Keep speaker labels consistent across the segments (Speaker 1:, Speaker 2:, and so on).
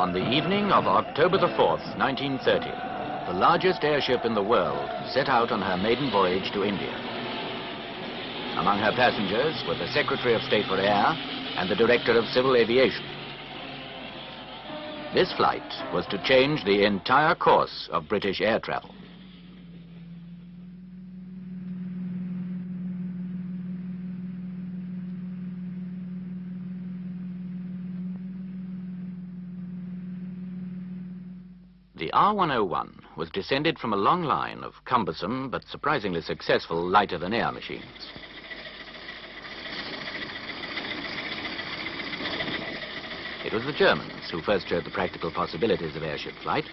Speaker 1: On the evening of October the 4th, 1930, the largest airship in the world set out on her maiden voyage to India. Among her passengers were the Secretary of State for Air and the Director of Civil Aviation. This flight was to change the entire course of British air travel. The R101 was descended from a long line of cumbersome but surprisingly successful lighter-than-air machines. It was the Germans who first showed the practical possibilities of airship flight.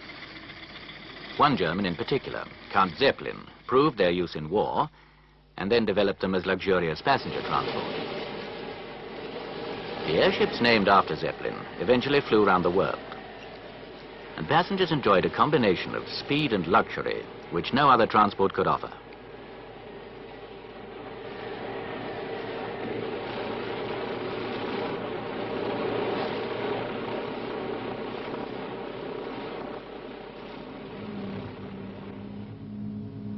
Speaker 1: One German in particular, Count Zeppelin, proved their use in war and then developed them as luxurious passenger transport. The airships named after Zeppelin eventually flew around the world, and passengers enjoyed a combination of speed and luxury which no other transport could offer.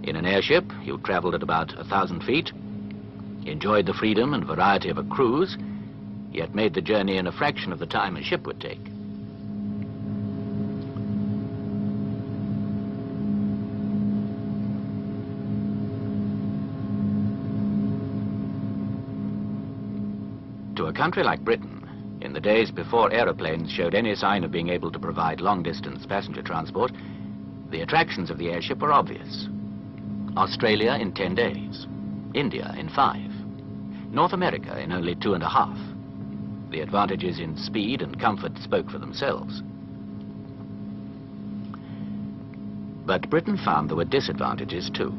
Speaker 1: In an airship, you traveled at about 1,000 feet, enjoyed the freedom and variety of a cruise, yet made the journey in a fraction of the time a ship would take. To a country like Britain, in the days before aeroplanes showed any sign of being able to provide long-distance passenger transport, the attractions of the airship were obvious. Australia in 10 days, India in 5, North America in only 2.5. The advantages in speed and comfort spoke for themselves. But Britain found there were disadvantages too.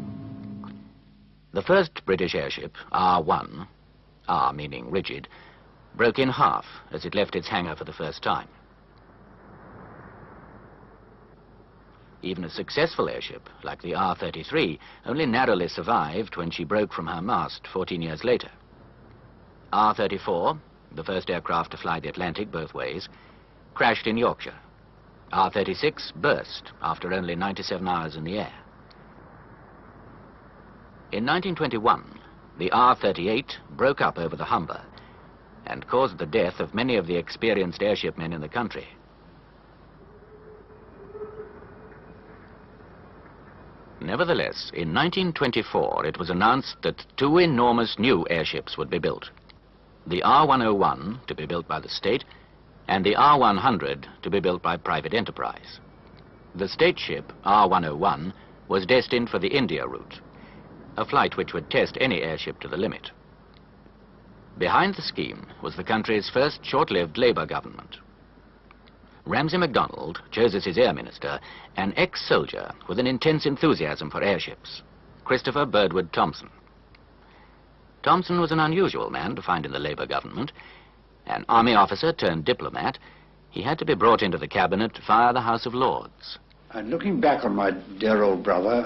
Speaker 1: The first British airship, R1, R meaning rigid, broke in half as it left its hangar for the first time. Even a successful airship, like the R-33, only narrowly survived when she broke from her mast 14 years later. R-34, the first aircraft to fly the Atlantic both ways, crashed in Yorkshire. R-36 burst after only 97 hours in the air. In 1921, the R-38 broke up over the Humber and caused the death of many of the experienced airship men in the country. Nevertheless, in 1924, it was announced that 2 enormous new airships would be built. The R101, to be built by the state, and the R100, to be built by private enterprise. The state ship, R101, was destined for the India route, a flight which would test any airship to the limit. Behind the scheme was the country's first short-lived Labour government. Ramsay MacDonald chose as his air minister an ex-soldier with an intense enthusiasm for airships, Christopher Birdwood Thompson. Thompson was an unusual man to find in the Labour government. An army officer turned diplomat, he had to be brought into the cabinet via the House of Lords.
Speaker 2: And looking back on my dear old brother,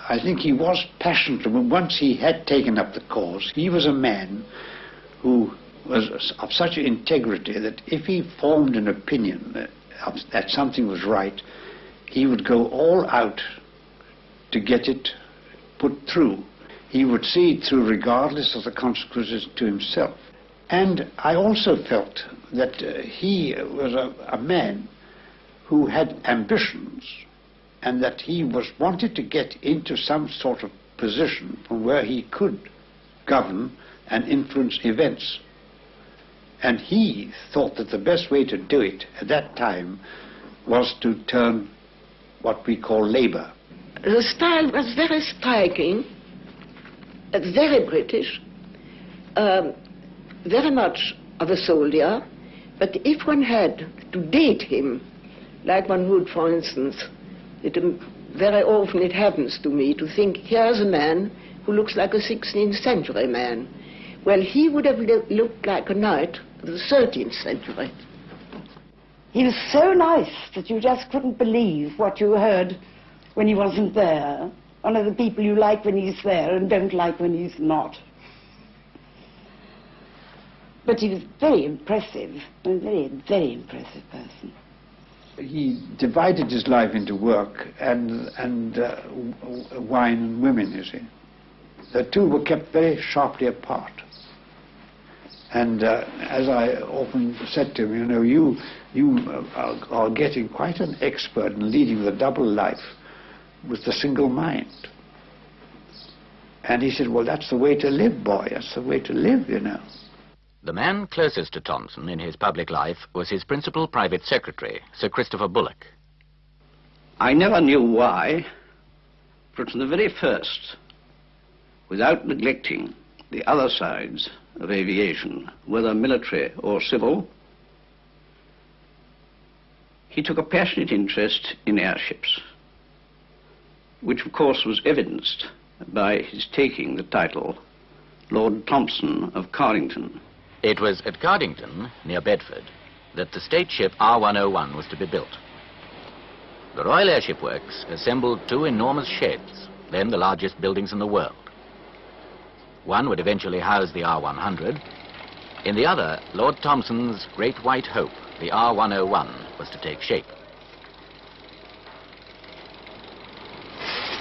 Speaker 2: I think he was passionate. Once he had taken up the cause, he was a man who was of such integrity that if he formed an opinion that something was right, he would go all out to get it put through. He would see it through regardless of the consequences to himself. And I also felt that he was a man who had ambitions, and that he wanted to get into some sort of position from where he could govern and influence events. And he thought that the best way to do it at that time was to turn what we call Labour.
Speaker 3: The style was very striking, very British, very much of a soldier, but if one had to date him, like one would, for instance, very often it happens to me to think, here's a man who looks like a 16th century man. Well, he would have looked like a knight of the 13th century.
Speaker 4: He was so nice that you just couldn't believe what you heard when he wasn't there. One of the people you like when he's there and don't like when he's not. But he was very impressive, a very, very impressive person.
Speaker 2: He divided his life into work and wine and women, you see. The two were kept very sharply apart. And as I often said to him, you know, you are getting quite an expert in leading the double life with the single mind. And he said, well, that's the way to live, boy. That's the way to live, you know.
Speaker 1: The man closest to Thomson in his public life was his principal private secretary, Sir Christopher Bullock.
Speaker 5: I never knew why, but from the very first, without neglecting the other sides of aviation, whether military or civil, he took a passionate interest in airships, which of course was evidenced by his taking the title Lord Thomson of Cardington.
Speaker 1: It was at Cardington, near Bedford, that the state ship R101 was to be built. The Royal Airship Works assembled two enormous sheds, then the largest buildings in the world. One would eventually house the R100. In the other, Lord Thomson's great white hope, the R101, was to take shape.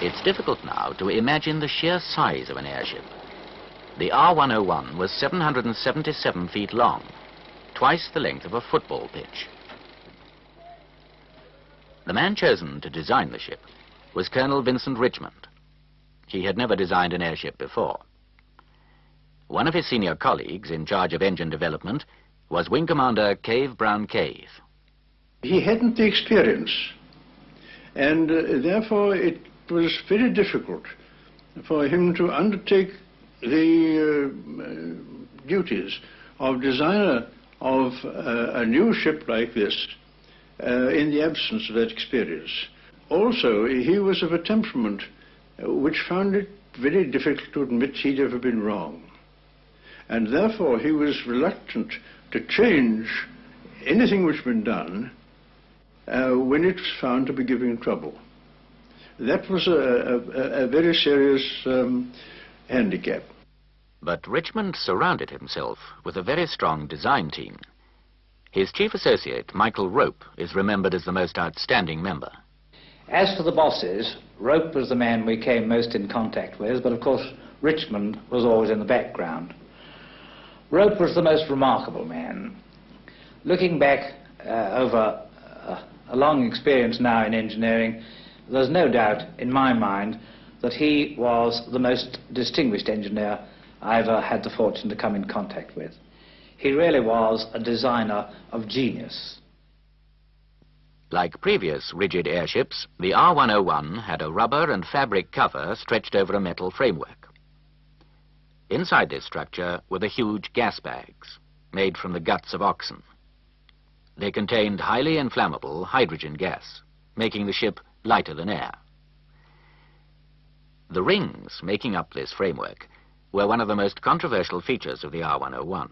Speaker 1: It's difficult now to imagine the sheer size of an airship. The R101 was 777 feet long, twice the length of a football pitch. The man chosen to design the ship was Colonel Vincent Richmond. He had never designed an airship before. One of his senior colleagues in charge of engine development was Wing Commander Cave Brown Cave.
Speaker 6: He hadn't the experience, and therefore it was very difficult for him to undertake the duties of designer of a new ship like this in the absence of that experience. Also, he was of a temperament which found it very difficult to admit he'd ever been wrong. And therefore he was reluctant to change anything which had been done when it was found to be giving trouble. That was a very serious handicap.
Speaker 1: But Richmond surrounded himself with a very strong design team. His chief associate, Michael Rope, is remembered as the most outstanding member.
Speaker 7: As for the bosses, Rope was the man we came most in contact with, but of course Richmond was always in the background. Rope was the most remarkable man. Looking back over a long experience now in engineering, there's no doubt in my mind that he was the most distinguished engineer I ever had the fortune to come in contact with. He really was a designer of genius.
Speaker 1: Like previous rigid airships, the R101 had a rubber and fabric cover stretched over a metal framework. Inside this structure were the huge gas bags, made from the guts of oxen. They contained highly inflammable hydrogen gas, making the ship lighter than air. The rings making up this framework were one of the most controversial features of the R101.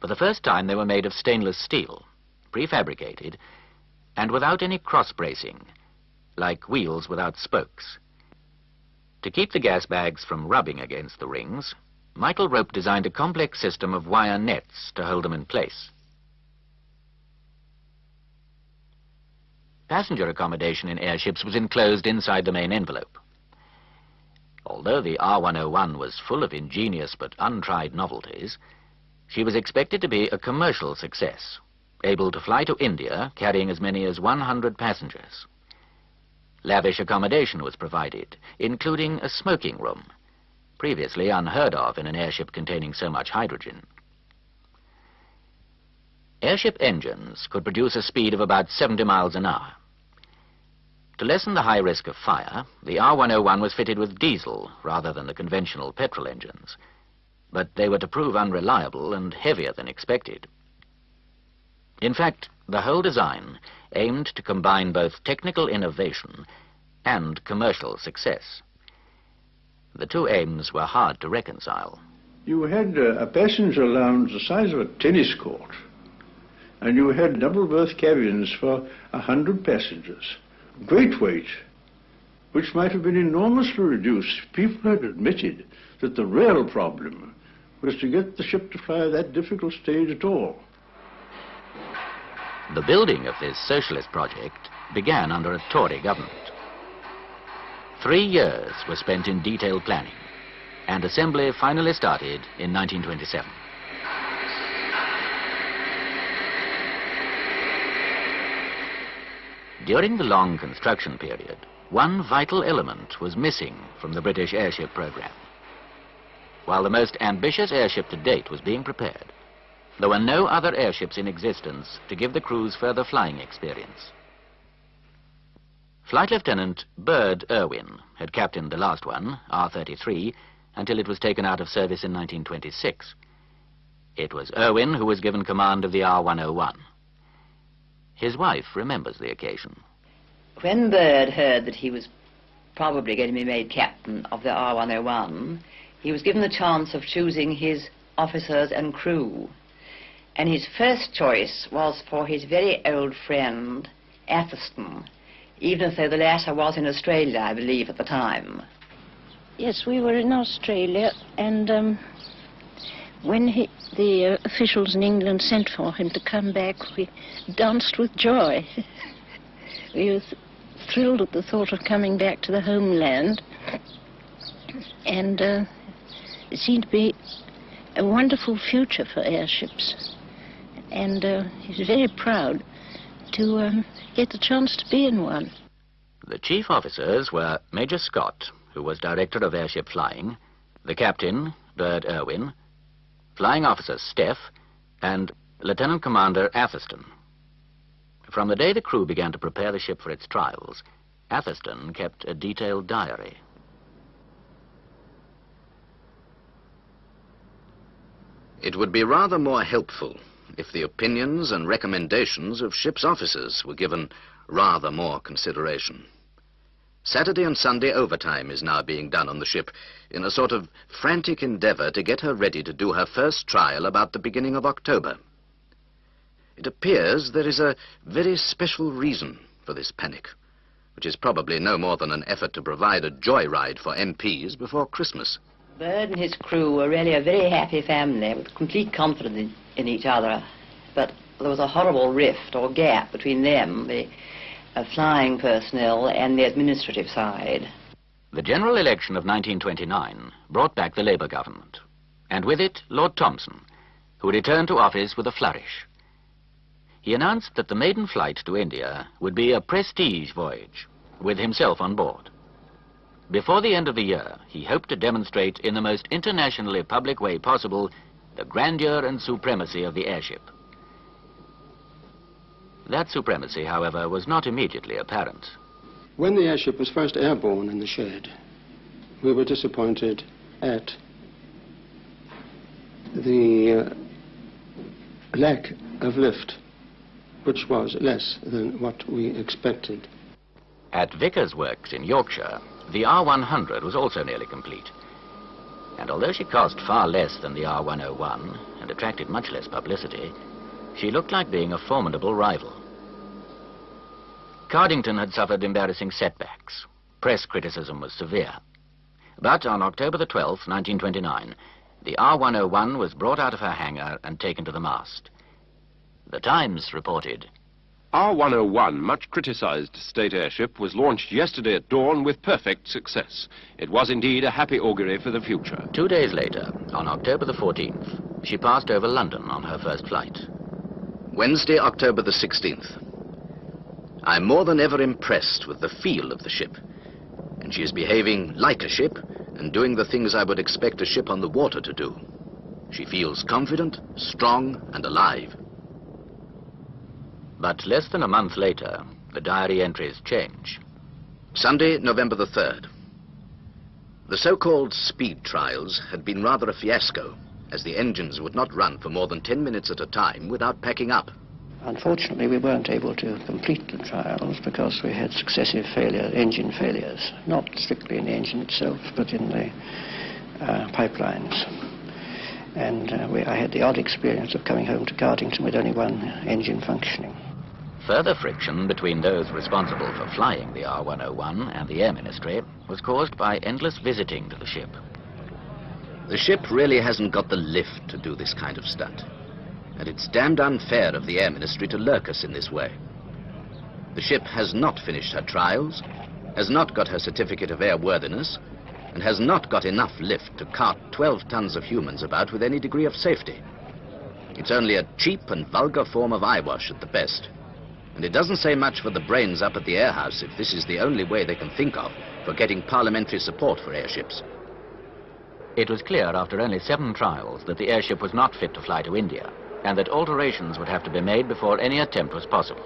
Speaker 1: For the first time, they were made of stainless steel, prefabricated, and without any cross-bracing, like wheels without spokes. To keep the gas bags from rubbing against the rings, Michael Rope designed a complex system of wire nets to hold them in place. Passenger accommodation in airships was enclosed inside the main envelope. Although the R101 was full of ingenious but untried novelties, she was expected to be a commercial success, able to fly to India carrying as many as 100 passengers. Lavish accommodation was provided, including a smoking room, previously unheard of in an airship containing so much hydrogen. Airship engines could produce a speed of about 70 miles an hour. To lessen the high risk of fire, the R101 was fitted with diesel rather than the conventional petrol engines, but they were to prove unreliable and heavier than expected. In fact, the whole design aimed to combine both technical innovation and commercial success. The two aims were hard to reconcile.
Speaker 6: You had a passenger lounge the size of a tennis court, and you had double berth cabins for 100 passengers. Great weight, which might have been enormously reduced if people had admitted that the real problem was to get the ship to fly that difficult stage at all.
Speaker 1: The building of this socialist project began under a Tory government. 3 years were spent in detailed planning, and assembly finally started in 1927. During the long construction period, one vital element was missing from the British airship program. While the most ambitious airship to date was being prepared, there were no other airships in existence to give the crews further flying experience. Flight Lieutenant Bird Irwin had captained the last one, R-33, until it was taken out of service in 1926. It was Irwin who was given command of the R-101. His wife remembers the occasion.
Speaker 8: When Bird heard that he was probably going to be made captain of the R-101, he was given the chance of choosing his officers and crew. And his first choice was for his very old friend, Atherstone, even though the latter was in Australia, I believe, at the time.
Speaker 9: Yes, we were in Australia, and when the officials in England sent for him to come back, we danced with joy. We were thrilled at the thought of coming back to the homeland, and it seemed to be a wonderful future for airships. And he was very proud to get the chance to be in one.
Speaker 1: The chief officers were Major Scott, who was Director of Airship Flying, the Captain, Bird Irwin, Flying Officer Steff, and Lieutenant Commander Atherstone. From the day the crew began to prepare the ship for its trials, Atherstone kept a detailed diary.
Speaker 10: It would be rather more helpful if the opinions and recommendations of ship's officers were given rather more consideration. Saturday and Sunday overtime is now being done on the ship in a sort of frantic endeavor to get her ready to do her first trial about the beginning of October. It appears there is a very special reason for this panic, which is probably no more than an effort to provide a joyride for MPs before Christmas.
Speaker 8: Bird and his crew were really a very happy family with complete confidence in each other, but there was a horrible rift or gap between them, the flying personnel, and the administrative side.
Speaker 1: The general election of 1929 brought back the Labour government, and with it Lord Thomson, who returned to office with a flourish. He announced that the maiden flight to India would be a prestige voyage, with himself on board. Before the end of the year, he hoped to demonstrate in the most internationally public way possible the grandeur and supremacy of the airship. That supremacy, however, was not immediately apparent.
Speaker 11: When the airship was first airborne in the shed, we were disappointed at the lack of lift, which was less than what we expected.
Speaker 1: At Vickers Works in Yorkshire, the R100 was also nearly complete. And although she cost far less than the R101 and attracted much less publicity, she looked like being a formidable rival. Cardington had suffered embarrassing setbacks. Press criticism was severe. But on October the 12th, 1929, the R101 was brought out of her hangar and taken to the mast. The Times reported,
Speaker 12: R101, much criticized state airship, was launched yesterday at dawn with perfect success. It was indeed a happy augury for the future.
Speaker 1: 2 days later, on October the 14th, she passed over London on her first flight.
Speaker 10: Wednesday, October the 16th. I'm more than ever impressed with the feel of the ship, and she is behaving like a ship and doing the things I would expect a ship on the water to do. She feels confident, strong, and alive.
Speaker 1: But less than a month later, the diary entries change.
Speaker 10: Sunday, November the 3rd. The so-called speed trials had been rather a fiasco, as the engines would not run for more than 10 minutes at a time without packing up.
Speaker 5: Unfortunately, we weren't able to complete the trials because we had successive engine failures, not strictly in the engine itself, but in the pipelines. And I had the odd experience of coming home to Cardington with only one engine functioning.
Speaker 1: Further friction between those responsible for flying the R101 and the Air Ministry was caused by endless visiting to the ship.
Speaker 10: The ship really hasn't got the lift to do this kind of stunt. And it's damned unfair of the Air Ministry to lurk us in this way. The ship has not finished her trials, has not got her certificate of airworthiness, and has not got enough lift to cart 12 tons of humans about with any degree of safety. It's only a cheap and vulgar form of eyewash at the best. And it doesn't say much for the brains up at the air house if this is the only way they can think of for getting parliamentary support for airships.
Speaker 1: It was clear after only 7 trials that the airship was not fit to fly to India, and that alterations would have to be made before any attempt was possible.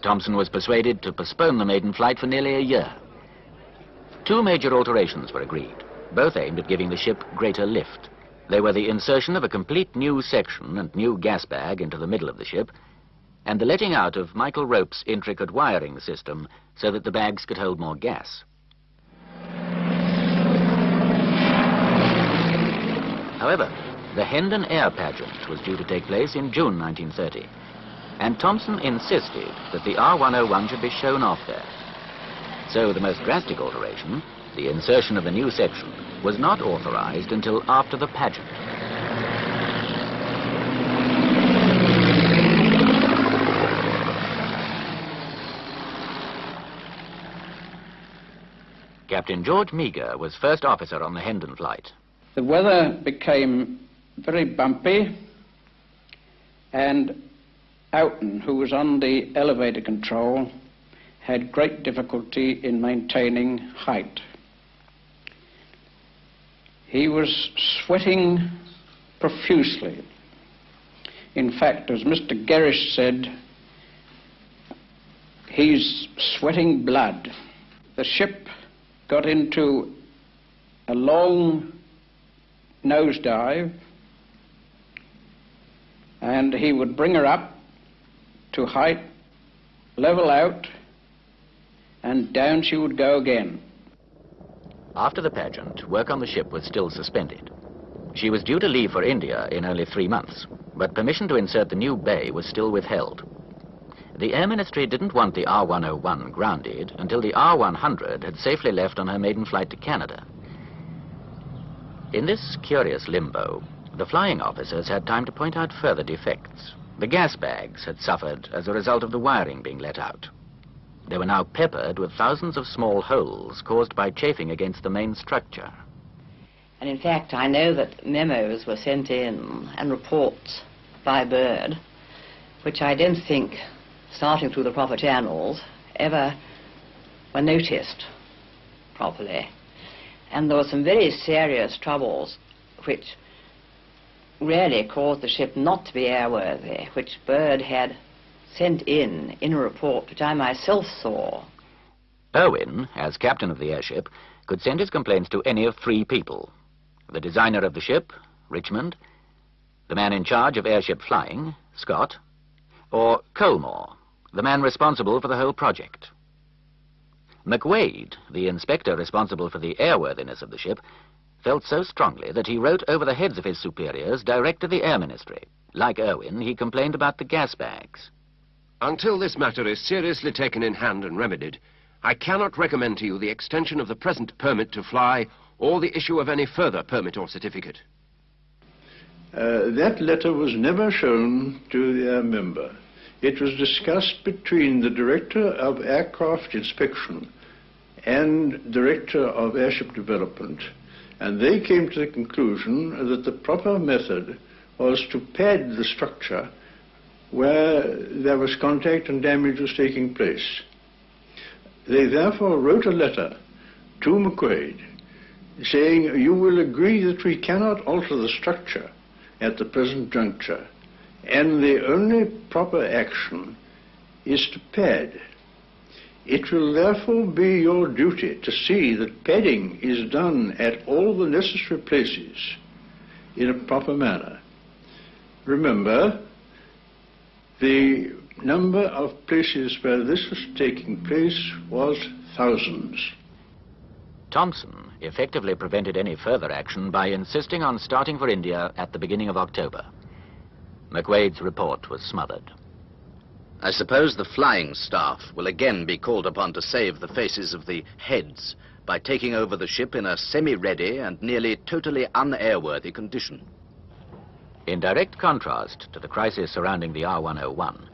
Speaker 1: Thomson was persuaded to postpone the maiden flight for nearly a year. 2 major alterations were agreed, both aimed at giving the ship greater lift. They were the insertion of a complete new section and new gas bag into the middle of the ship, and the letting out of Michael Rope's intricate wiring system so that the bags could hold more gas. However, the Hendon Air Pageant was due to take place in June 1930, and Thomson insisted that the R101 should be shown off there. So the most drastic alteration, the insertion of the new section, was not authorized until after the pageant. Captain George Meagher was first officer on the Hendon flight.
Speaker 5: The weather became very bumpy, and Houghton, who was on the elevator control, had great difficulty in maintaining height. He was sweating profusely. In fact, as Mr. Gerrish said, he's sweating blood. The ship got into a long nosedive, and he would bring her up to height, level out, and down she would go again.
Speaker 1: After the pageant, work on the ship was still suspended. She was due to leave for India in only 3 months, but permission to insert the new bay was still withheld. The Air Ministry didn't want the R101 grounded until the R100 had safely left on her maiden flight to Canada. In this curious limbo, the flying officers had time to point out further defects. The gas bags had suffered as a result of the wiring being let out. They were now peppered with thousands of small holes caused by chafing against the main structure.
Speaker 8: And in fact, I know that memos were sent in and reports by Byrd, which I don't think, starting through the proper channels, ever were noticed properly. And there were some very serious troubles which really caused the ship not to be airworthy, which Byrd had sent in a report which I myself saw.
Speaker 1: Irwin, as captain of the airship, could send his complaints to any of 3 people: the designer of the ship, Richmond; the man in charge of airship flying, Scott; or Colmore, the man responsible for the whole project. McWade, the inspector responsible for the airworthiness of the ship, felt so strongly that he wrote over the heads of his superiors direct to the Air Ministry. Like Irwin, he complained about the gas bags.
Speaker 12: Until this matter is seriously taken in hand and remedied, I cannot recommend to you the extension of the present permit to fly or the issue of any further permit or certificate.
Speaker 6: That letter was never shown to the Air Member. It was discussed between the Director of Aircraft Inspection and Director of Airship Development, and they came to the conclusion that the proper method was to pad the structure where there was contact and damage was taking place. They therefore wrote a letter to McQuaid saying, "You will agree that we cannot alter the structure at the present juncture, and the only proper action is to pad. It will therefore be your duty to see that padding is done at all the necessary places in a proper manner. Remember, the number of places where this was taking place was thousands."
Speaker 1: Thomson effectively prevented any further action by insisting on starting for India at the beginning of October. McWade's report was smothered.
Speaker 10: I suppose the flying staff will again be called upon to save the faces of the heads by taking over the ship in a semi-ready and nearly totally unairworthy condition.
Speaker 1: In direct contrast to the crisis surrounding the R101,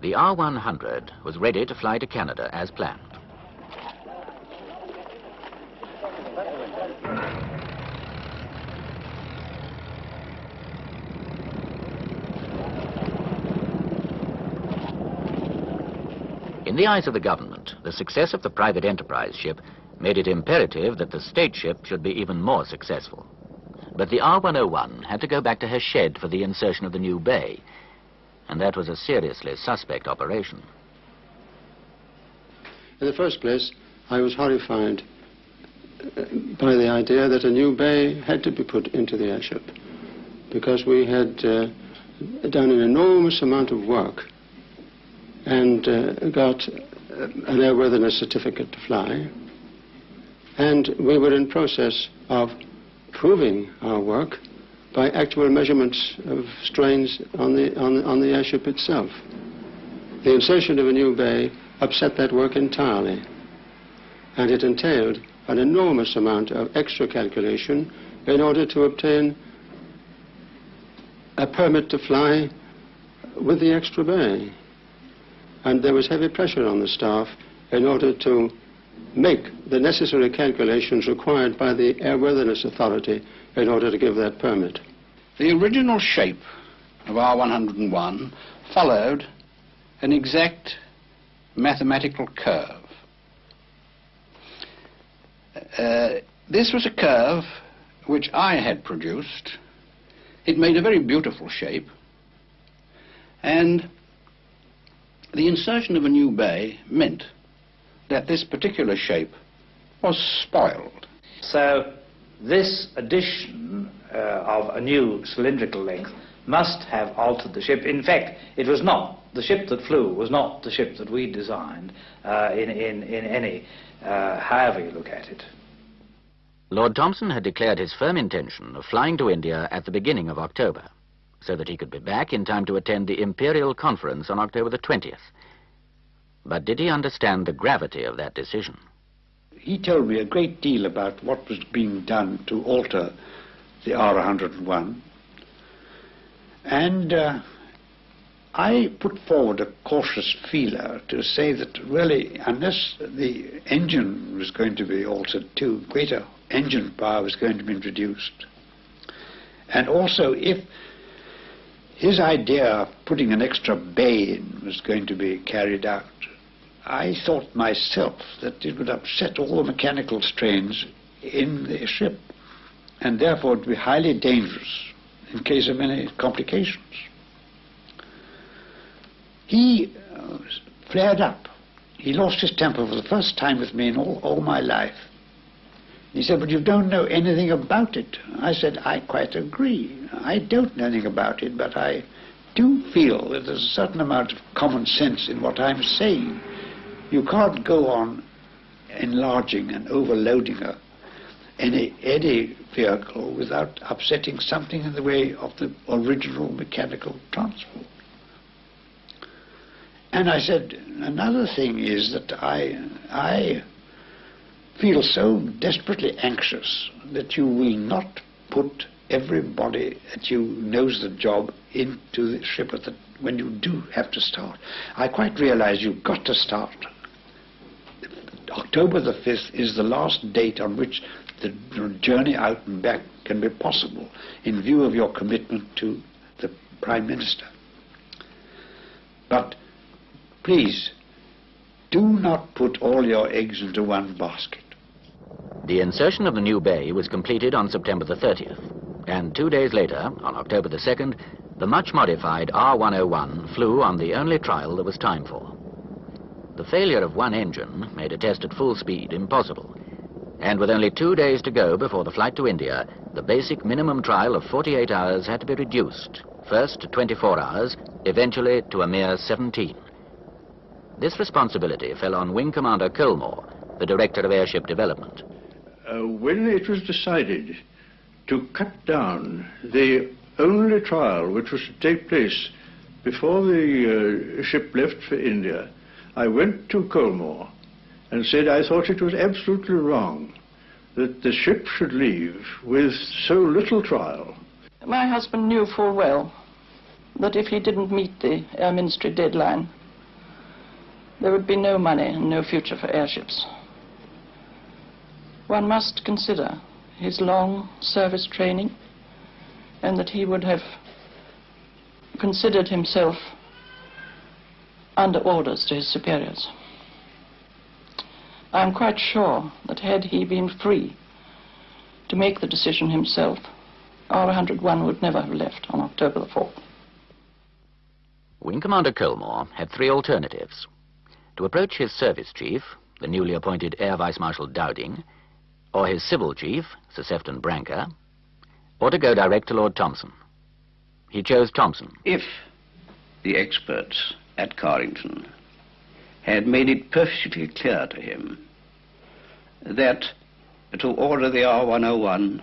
Speaker 1: the R100 was ready to fly to Canada as planned. In the eyes of the government, the success of the private enterprise ship made it imperative that the state ship should be even more successful. But the R101 had to go back to her shed for the insertion of the new bay, and that was a seriously suspect operation.
Speaker 11: In the first place, I was horrified by the idea that a new bay had to be put into the airship, because we had done an enormous amount of work and got an airworthiness certificate to fly, and we were in process of proving our work by actual measurements of strains on the airship itself. The insertion of a new bay upset that work entirely, and it entailed an enormous amount of extra calculation in order to obtain a permit to fly with the extra bay. And there was heavy pressure on the staff in order to make the necessary calculations required by the Airworthiness Authority in order to give that permit.
Speaker 5: The original shape of R101 followed an exact mathematical curve. This was a curve which I had produced. It made a very beautiful shape, and the insertion of a new bay meant that this particular shape was spoiled.
Speaker 7: So this addition of a new cylindrical length must have altered the ship. In fact, it was not. The ship that flew was not the ship that we designed in any, however you look at it.
Speaker 1: Lord Thomson had declared his firm intention of flying to India at the beginning of October, so that he could be back in time to attend the Imperial Conference on October the 20th. But did he understand the gravity of that decision?
Speaker 2: He told me a great deal about what was being done to alter the R101, and I put forward a cautious feeler to say that really, unless the engine was going to be altered too, greater engine power was going to be introduced, and also if his idea of putting an extra bay in was going to be carried out, I thought myself that it would upset all the mechanical strains in the ship, and therefore it would be highly dangerous in case of any complications. He flared up. He lost his temper for the first time with me in all my life. He said, "But you don't know anything about it." I said, "I quite agree. I don't know anything about it, but I do feel that there's a certain amount of common sense in what I'm saying. You can't go on enlarging and overloading any vehicle without upsetting something in the way of the original mechanical transport." And I said, "Another thing is that I feel so desperately anxious that you will not put everybody that you knows the job into the ship when you do have to start. I quite realize you've got to start. October the 5th is the last date on which the journey out and back can be possible in view of your commitment to the Prime Minister. But please, do not put all your eggs into one basket."
Speaker 1: The insertion of the new bay was completed on September the 30th, and 2 days later, on October the 2nd, the much modified R101 flew on the only trial there was time for. The failure of one engine made a test at full speed impossible, and with only 2 days to go before the flight to India, the basic minimum trial of 48 hours had to be reduced, first to 24 hours, eventually to a mere 17. This responsibility fell on Wing Commander Colmore, the Director of Airship Development.
Speaker 6: When it was decided to cut down the only trial which was to take place before the ship left for India, I went to Colmore and said I thought it was absolutely wrong that the ship should leave with so little trial.
Speaker 13: My husband knew full well that if he didn't meet the Air Ministry deadline, there would be no money and no future for airships. One must consider his long service training and that he would have considered himself under orders to his superiors. I am quite sure that had he been free to make the decision himself, R101 would never have left on October the 4th.
Speaker 1: Wing Commander Colmore had three alternatives: to approach his service chief, the newly appointed Air Vice Marshal Dowding, or his civil chief, Sir Sefton Branker, or to go direct to Lord Thomson. He chose Thomson.
Speaker 5: If the experts at Carrington had made it perfectly clear to him that to order the R101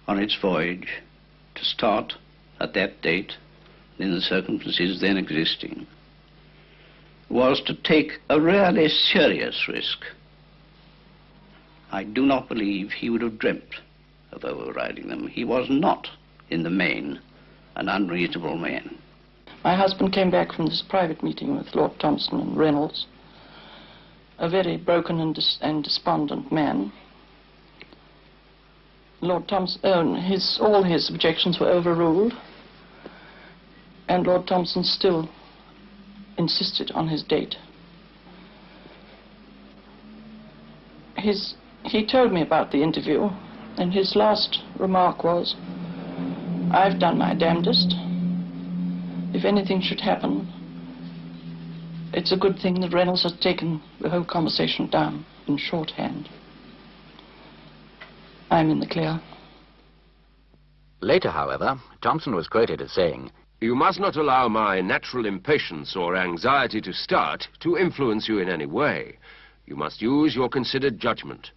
Speaker 5: on its voyage to start at that date in the circumstances then existing was to take a really serious risk, I do not believe he would have dreamt of overriding them. He was not, in the main, an unreasonable man.
Speaker 13: My husband came back from this private meeting with Lord Thomson and Reynolds, a very broken and despondent man. Lord Thomson, all his objections were overruled, and Lord Thomson still insisted on his date. He told me about the interview, and his last remark was, "I've done my damnedest. If anything should happen, it's a good thing that Reynolds has taken the whole conversation down in shorthand. I'm in the clear."
Speaker 1: Later, however, Thomson was quoted as saying,
Speaker 12: "You must not allow my natural impatience or anxiety to start to influence you in any way. You must use your considered judgment."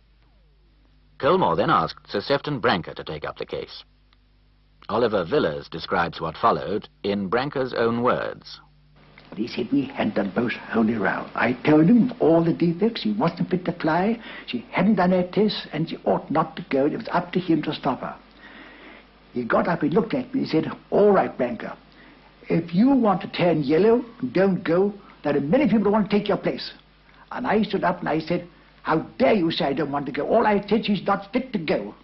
Speaker 1: Colmore then asked Sir Sefton Branker to take up the case. Oliver Villers describes what followed in Branker's own words.
Speaker 14: He said we had done both wholly round. I told him all the defects, she wasn't fit to fly, she hadn't done her tests, and she ought not to go, it was up to him to stop her. He got up, he looked at me, he said, "All right, Branker, if you want to turn yellow, don't go, there are many people who want to take your place." And I stood up and I said, "How dare you say I don't want to go? All I said, she's not fit to go."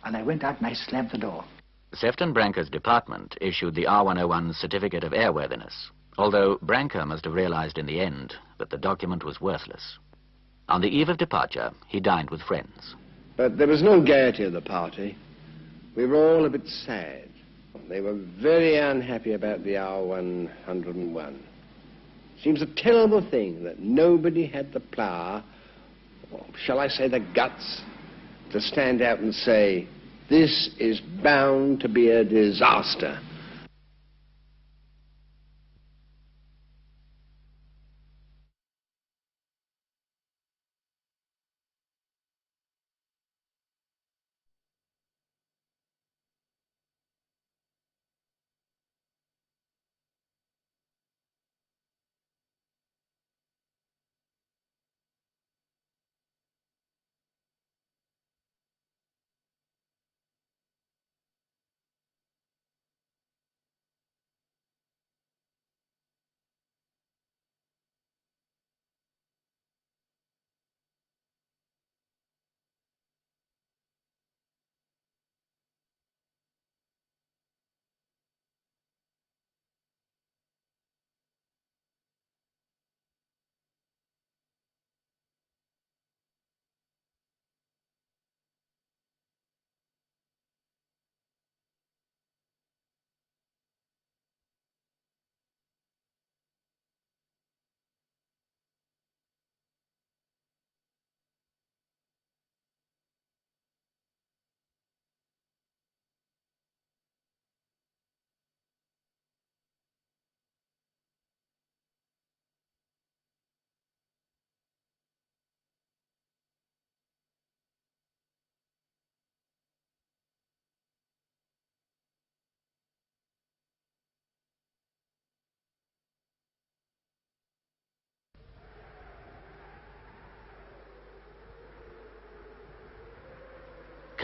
Speaker 14: And I went out and I slammed the door.
Speaker 1: Sefton Branker's department issued the R101's Certificate of Airworthiness, although Branker must have realized in the end that the document was worthless. On the eve of departure, he dined with friends.
Speaker 11: But there was no gaiety at the party. We were all a bit sad. They were very unhappy about the R101. Seems a terrible thing that nobody had the power, or shall I say the guts, to stand out and say, this is bound to be a disaster.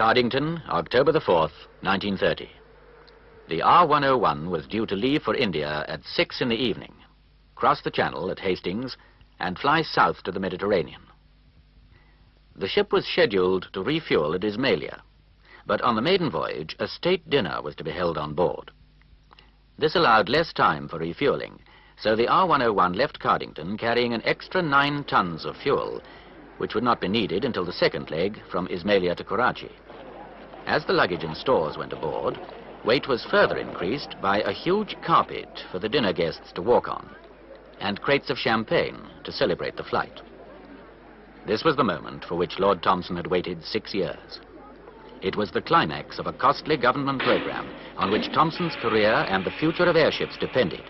Speaker 1: Cardington, October the 4th, 1930. The R101 was due to leave for India at 6 in the evening, cross the Channel at Hastings, and fly south to the Mediterranean. The ship was scheduled to refuel at Ismailia, but on the maiden voyage, a state dinner was to be held on board. This allowed less time for refueling, so the R101 left Cardington carrying an extra 9 tons of fuel, which would not be needed until the second leg from Ismailia to Karachi. As the luggage and stores went aboard, weight was further increased by a huge carpet for the dinner guests to walk on, and crates of champagne to celebrate the flight. This was the moment for which Lord Thomson had waited 6 years. It was the climax of a costly government program on which Thomson's career and the future of airships depended.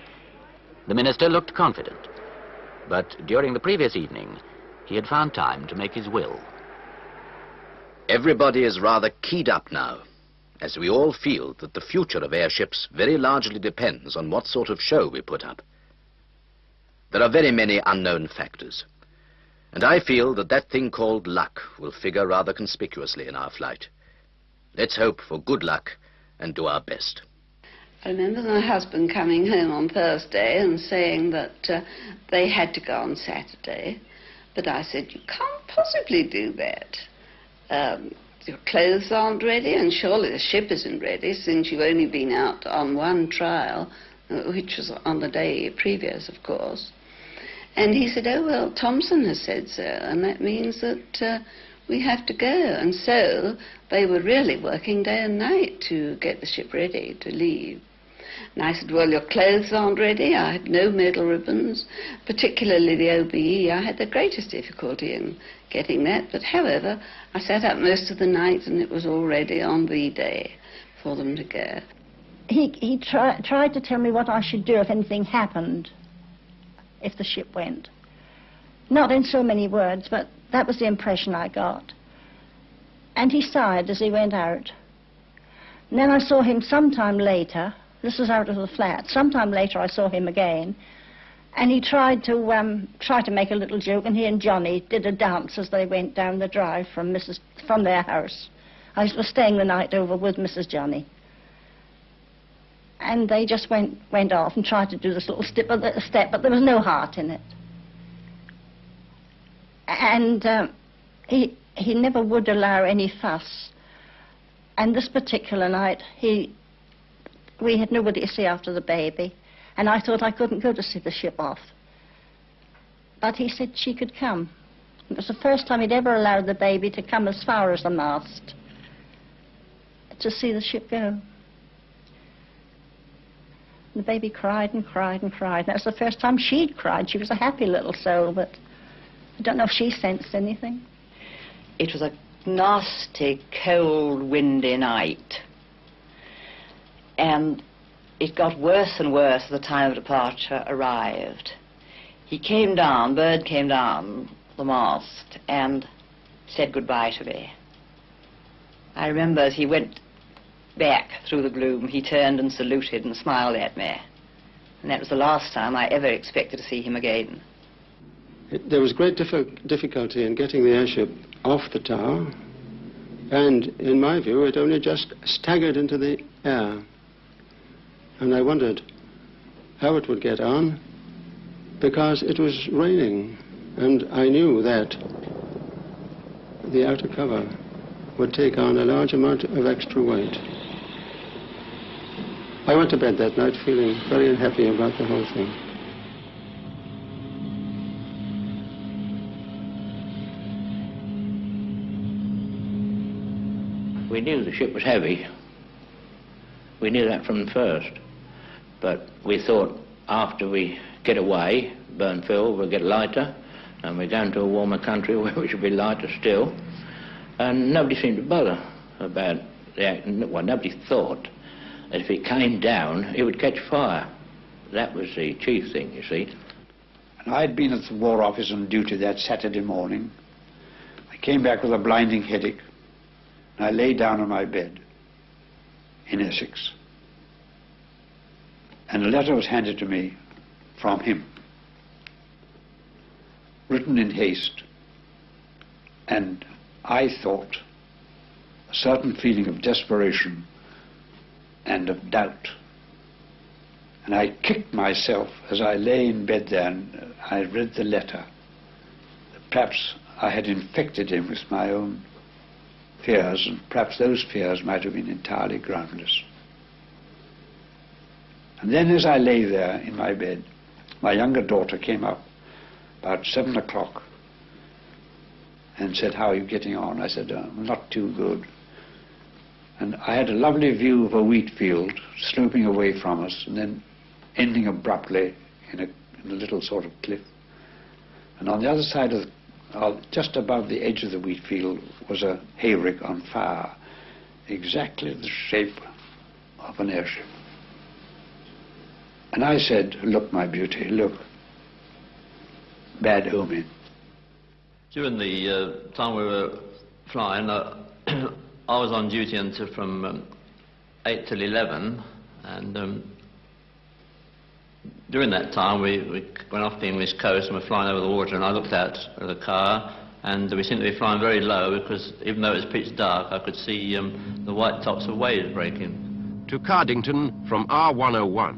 Speaker 1: The minister looked confident, but during the previous evening, he had found time to make his will.
Speaker 10: Everybody is rather keyed up now, as we all feel that the future of airships very largely depends on what sort of show we put up. There are very many unknown factors, and I feel that that thing called luck will figure rather conspicuously in our flight. Let's hope for good luck and do our best.
Speaker 15: I remember my husband coming home on Thursday and saying that they had to go on Saturday, but I said, you can't possibly do that. Your clothes aren't ready, and surely the ship isn't ready, since you've only been out on one trial, which was on the day previous, of course. And he said, oh, well, Thomson has said so, and that means that we have to go. And so they were really working day and night to get the ship ready to leave. And I said, well, your clothes aren't ready. I had no medal ribbons, particularly the OBE. I had the greatest difficulty in getting that. But however, I sat up most of the night and it was all ready on the day for them to go.
Speaker 9: He tried to tell me what I should do if anything happened, if the ship went. Not in so many words, but that was the impression I got. And he sighed as he went out. And then I saw him sometime later. This was out of the flat. Sometime later I saw him again, and he tried to make a little joke, and he and Johnny did a dance as they went down the drive from their house. I was staying the night over with Mrs. Johnny. And they just went off and tried to do this little step, but there was no heart in it. And he never would allow any fuss. And this particular night, we had nobody to see after the baby, and I thought I couldn't go to see the ship off. But he said she could come. It was the first time he'd ever allowed the baby to come as far as the mast to see the ship go. The baby cried and cried and cried. That was the first time she'd cried. She was a happy little soul, but I don't know if she sensed anything.
Speaker 8: It was a nasty, cold, windy night. And it got worse and worse as the time of departure arrived. He came down, Bird came down the mast and said goodbye to me. I remember as he went back through the gloom, he turned and saluted and smiled at me. And that was the last time I ever expected to see him again.
Speaker 11: There was great difficulty in getting the airship off the tower, and in my view it only just staggered into the air. And I wondered how it would get on, because it was raining, and I knew that the outer cover would take on a large amount of extra weight. I went to bed that night feeling very unhappy about the whole thing.
Speaker 7: We knew the ship was heavy. We knew that from the first. But we thought after we get away, burn fuel, we'll get lighter, and we're going to a warmer country where we should be lighter still. And nobody seemed to bother about the well, nobody thought that if it came down, it would catch fire. That was the chief thing, you see.
Speaker 2: And I'd been at the War Office on duty that Saturday morning. I came back with a blinding headache, and I lay down on my bed in Essex. And a letter was handed to me from him, written in haste. And I thought a certain feeling of desperation and of doubt. And I kicked myself as I lay in bed there and I read the letter. Perhaps I had infected him with my own fears, and perhaps those fears might have been entirely groundless. And then as I lay there in my bed, my younger daughter came up about 7 o'clock and said, "How are you getting on?" I said, "Not too good." And I had a lovely view of a wheat field sloping away from us and then ending abruptly in a little sort of cliff. And on the other side of just above the edge of the wheat field was a hayrick on fire, exactly the shape of an airship. And I said, "Look, my beauty, look. Bad omen."
Speaker 16: During the time we were flying, I was on duty until from 8 till 11, and during that time we went off the English coast and were flying over the water, and I looked out of the car and we seemed to be flying very low because even though it was pitch dark I could see the white tops of waves breaking.
Speaker 12: To Cardington from R101.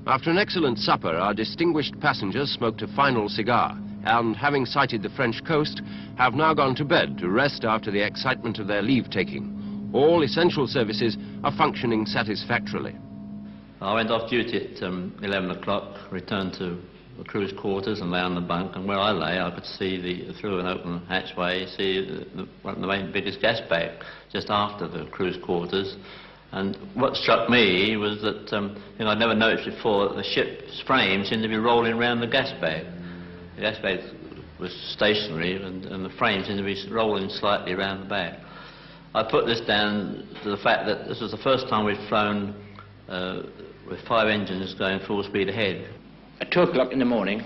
Speaker 12: After an excellent supper, our distinguished passengers smoked a final cigar and, having sighted the French coast, have now gone to bed to rest after the excitement of their leave-taking. All essential services are functioning satisfactorily.
Speaker 16: I went off duty at 11 o'clock, returned to the crew's quarters and lay on the bunk, and where I lay I could see through an open hatchway, one of the main biggest gas bag just after the crew's quarters. And what struck me was that I'd never noticed before that the ship's frame seemed to be rolling around the gas bag. The gas bag was stationary and the frame seemed to be rolling slightly around the bag. I put this down to the fact that this was the first time we'd flown with 5 engines going full speed ahead.
Speaker 7: At 2 o'clock in the morning,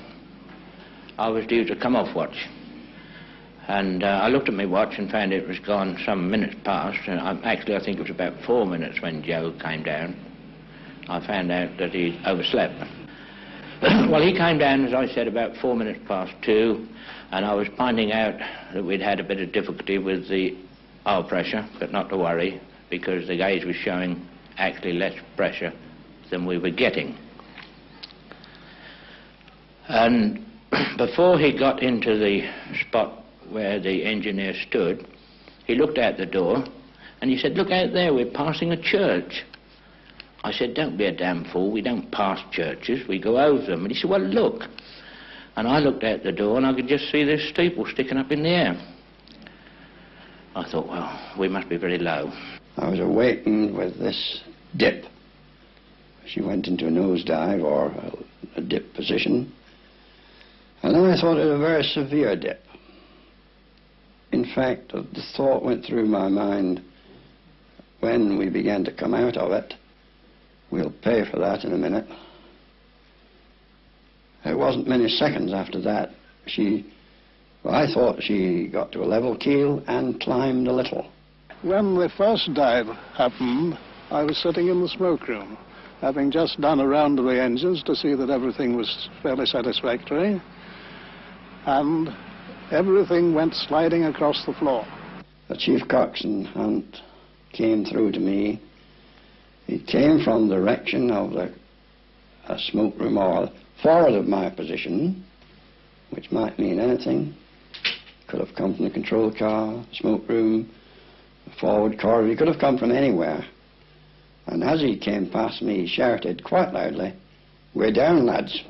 Speaker 7: I was due to come off watch. And I looked at my watch and found it was gone some minutes past, and actually I think it was about 4 minutes when Joe came down. I found out that he'd overslept. Well, he came down, as I said, about 4 minutes past 2, and I was finding out that we'd had a bit of difficulty with the oil pressure, but not to worry, because the gauge was showing actually less pressure than we were getting. And before he got into the spot where the engineer stood, he looked out the door and he said, "Look out there, we're passing a church." I said, "Don't be a damn fool, we don't pass churches, we go over them." And he said, "Well, look." And I looked out the door and I could just see this steeple sticking up in the air. I thought, well, we must be very low.
Speaker 11: I was awakened with this dip. She went into a nosedive or a dip position. And then I thought it a very severe dip. In fact, the thought went through my mind, when we began to come out of it, we'll pay for that in a minute. It wasn't many seconds after that. I thought she got to a level keel and climbed a little.
Speaker 6: When the first dive happened, I was sitting in the smoke room, having just done a round of the engines to see that everything was fairly satisfactory, and everything went sliding across the floor.
Speaker 11: The chief coxswain, Hunt, came through to me. He came from the direction of a smoke room or forward of my position, which might mean anything. Could have come from the control car, smoke room, forward corridor. He could have come from anywhere. And as he came past me, he shouted quite loudly, "We're down, lads."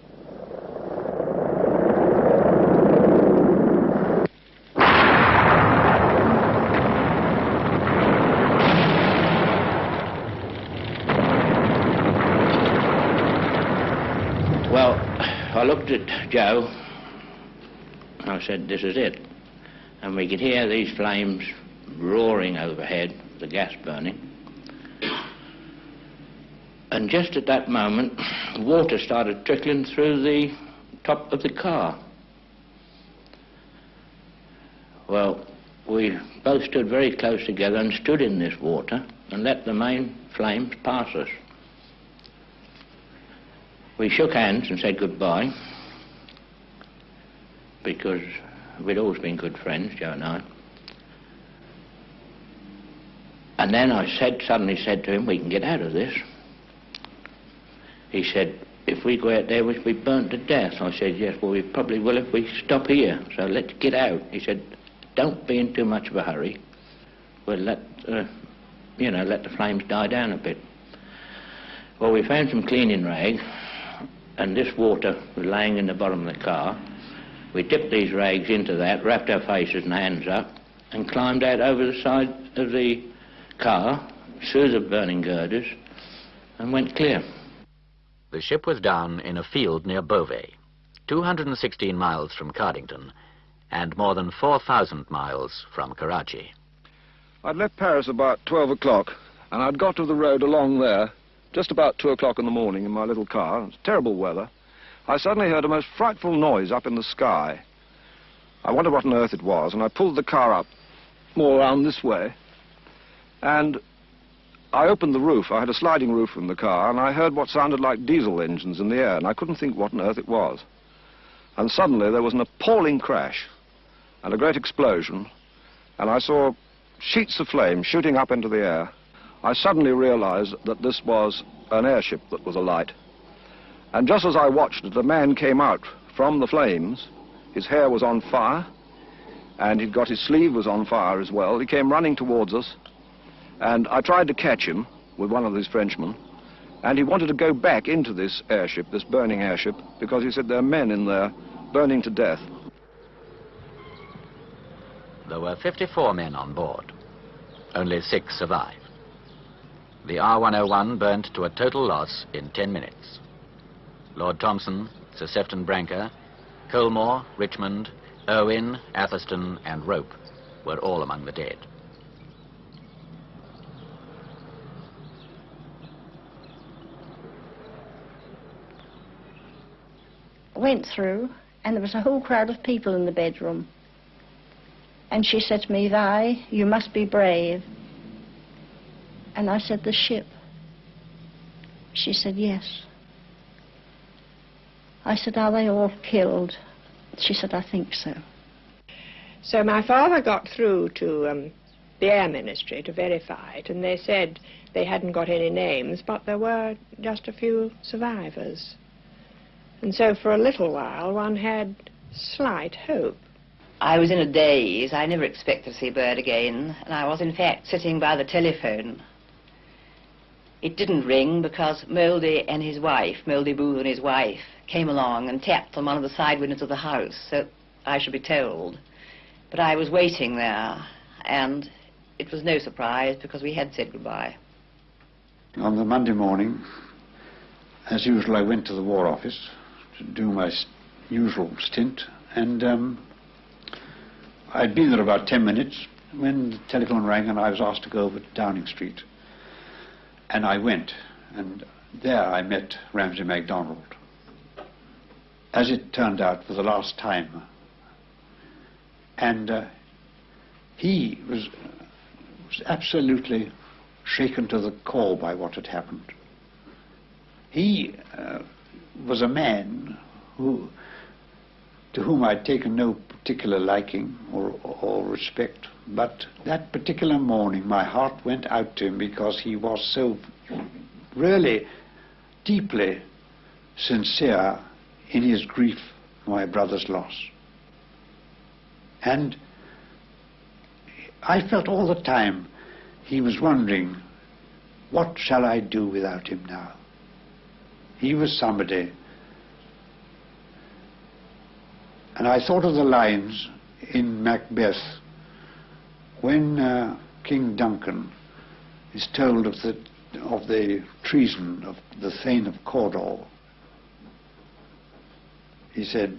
Speaker 7: Well, I looked at Joe and I said, "This is it." And we could hear these flames roaring overhead, the gas burning. And just at that moment, water started trickling through the top of the car. Well, we both stood very close together and stood in this water and let the main flames pass us. We shook hands and said goodbye, because we'd always been good friends, Joe and I.
Speaker 17: And then I suddenly said to him, we can get out of this. He said, if we go out there, we'll be burnt to death. I said, yes, well, we probably will if we stop here, so let's get out. He said, don't be in too much of a hurry. We'll let the flames die down a bit. Well, we found some cleaning rag, and this water was laying in the bottom of the car. We dipped these rags into that, wrapped our faces and hands up, and climbed out over the side of the car, through the burning girders, and went clear.
Speaker 1: The ship was down in a field near Beauvais, 216 miles from Cardington, and more than 4,000 miles from Karachi.
Speaker 18: I'd left Paris about 12 o'clock, and I'd got to the road along there just about 2 o'clock in the morning in my little car. It was terrible weather. I suddenly heard a most frightful noise up in the sky. I wondered what on earth it was, and I pulled the car up more around this way, and I opened the roof. I had a sliding roof in the car, and I heard what sounded like diesel engines in the air, and I couldn't think what on earth it was. And suddenly there was an appalling crash and a great explosion, and I saw sheets of flame shooting up into the air. I suddenly realized that this was an airship that was alight. And just as I watched it, a man came out from the flames. His hair was on fire, and he'd got his sleeve was on fire as well. He came running towards us, and I tried to catch him with one of these Frenchmen, and he wanted to go back into this airship, this burning airship, because he said there are men in there burning to death.
Speaker 1: There were 54 men on board. Only 6 survived. The R101 burnt to a total loss in 10 minutes. Lord Thompson, Sir Sefton Branker, Colmore, Richmond, Irwin, Atherston and Rope were all among the dead.
Speaker 9: Went through, and there was a whole crowd of people in the bedroom. And she said to me, Vi, you must be brave. And I said, the ship. She said, yes. I said, are they all killed? She said, I think so.
Speaker 19: So my father got through to the Air Ministry to verify it, and they said they hadn't got any names, but there were just a few survivors. And so for a little while one had slight hope.
Speaker 8: I was in a daze. I never expected to see a bird again, and I was in fact sitting by the telephone. It didn't ring because Mouldy and his wife, Mouldy Booth and his wife, came along and tapped on one of the side windows of the house, so I should be told. But I was waiting there, and it was no surprise because we had said goodbye.
Speaker 2: On the Monday morning, as usual, I went to the War Office to do my usual stint, and I'd been there about 10 minutes when the telephone rang and I was asked to go over to Downing Street. And I went, and there I met Ramsay MacDonald. As it turned out, for the last time. And he was absolutely shaken to the core by what had happened. He was a man to whom I'd taken no particular liking or respect, but that particular morning my heart went out to him because he was so really deeply sincere in his grief for my brother's loss. And I felt all the time he was wondering, what shall I do without him now? He was somebody. And I thought of the lines in Macbeth when King Duncan is told of the treason of the Thane of Cawdor. He said,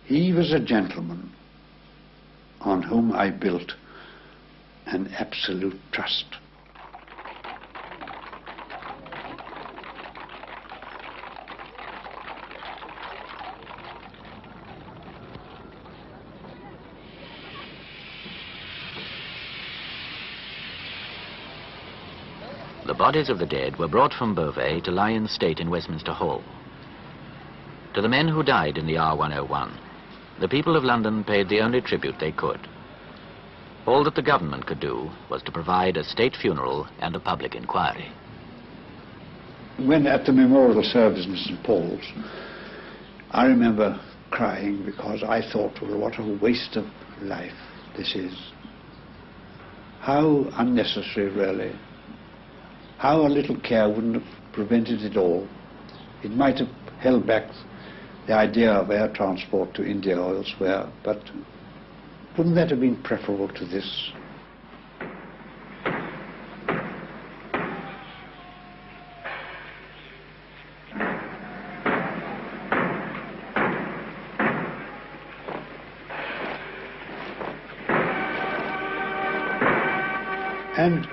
Speaker 2: he was a gentleman on whom I built an absolute trust.
Speaker 1: The bodies of the dead were brought from Beauvais to lie in state in Westminster Hall. To the men who died in the R101, the people of London paid the only tribute they could. All that the government could do was to provide a state funeral and a public inquiry.
Speaker 2: When at the memorial service in St. Paul's, I remember crying because I thought, well, what a waste of life this is. How unnecessary, really. How a little care wouldn't have prevented it all. It might have held back the idea of air transport to India or elsewhere, but wouldn't that have been preferable to this? And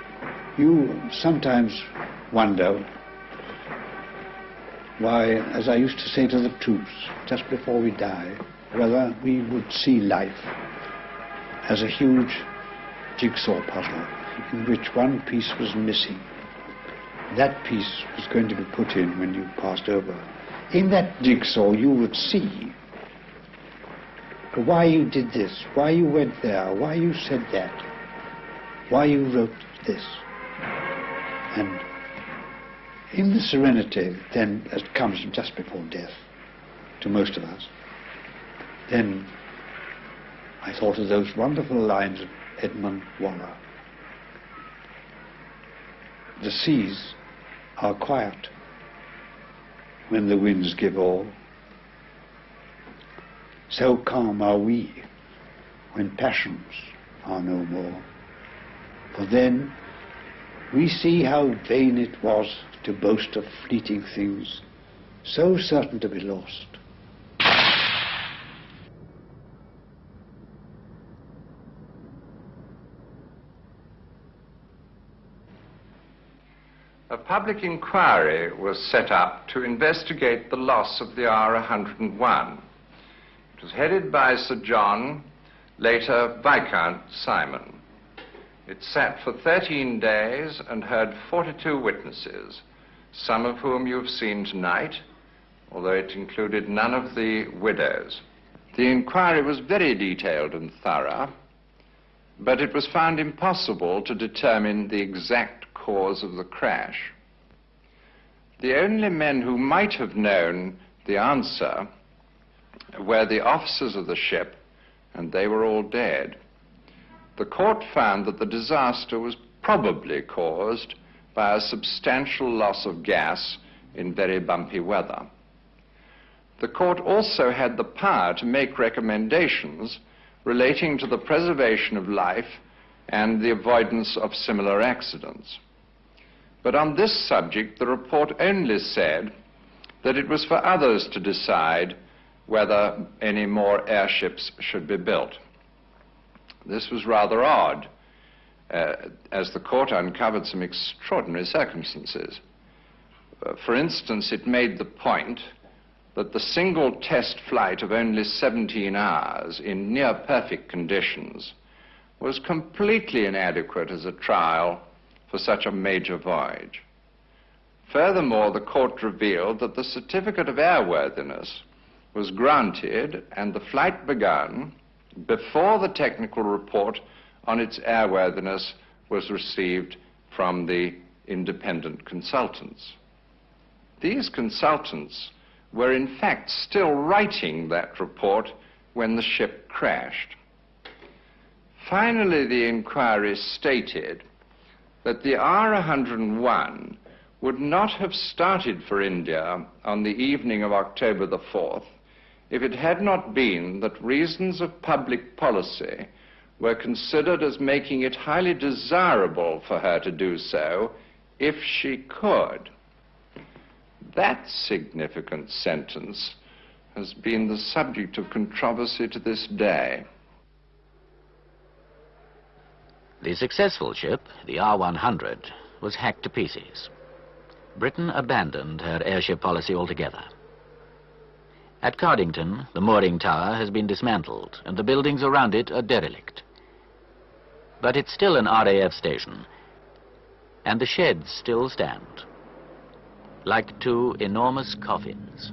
Speaker 2: you sometimes wonder why, as I used to say to the troops just before we die, whether we would see life as a huge jigsaw puzzle in which one piece was missing. That piece was going to be put in when you passed over. In that jigsaw you would see why you did this, why you went there, why you said that, why you wrote this. And in the serenity then that comes just before death to most of us, then I thought of those wonderful lines of Edmund Waller. The seas are quiet when the winds give all. So calm are we when passions are no more. For then we see how vain it was to boast of fleeting things, so certain to be lost.
Speaker 20: A public inquiry was set up to investigate the loss of the R101. It was headed by Sir John, later Viscount Simon. It sat for 13 days and heard 42 witnesses, some of whom you've seen tonight, although it included none of the widows. The inquiry was very detailed and thorough, but it was found impossible to determine the exact cause of the crash. The only men who might have known the answer were the officers of the ship, and they were all dead. The court found that the disaster was probably caused by a substantial loss of gas in very bumpy weather. The court also had the power to make recommendations relating to the preservation of life and the avoidance of similar accidents. But on this subject, the report only said that it was for others to decide whether any more airships should be built. This was rather odd, as the court uncovered some extraordinary circumstances. For instance, it made the point that the single test flight of only 17 hours in near-perfect conditions was completely inadequate as a trial for such a major voyage. Furthermore, the court revealed that the certificate of airworthiness was granted and the flight begun before the technical report on its airworthiness was received from the independent consultants. These consultants were in fact still writing that report when the ship crashed. Finally, the inquiry stated that the R101 would not have started for India on the evening of October the 4th if it had not been that reasons of public policy were considered as making it highly desirable for her to do so if she could. That significant sentence has been the subject of controversy to this day.
Speaker 1: The successful ship, the R100, was hacked to pieces. Britain abandoned her airship policy altogether. At Cardington, the mooring tower has been dismantled and the buildings around it are derelict. But it's still an RAF station, and the sheds still stand, like two enormous coffins.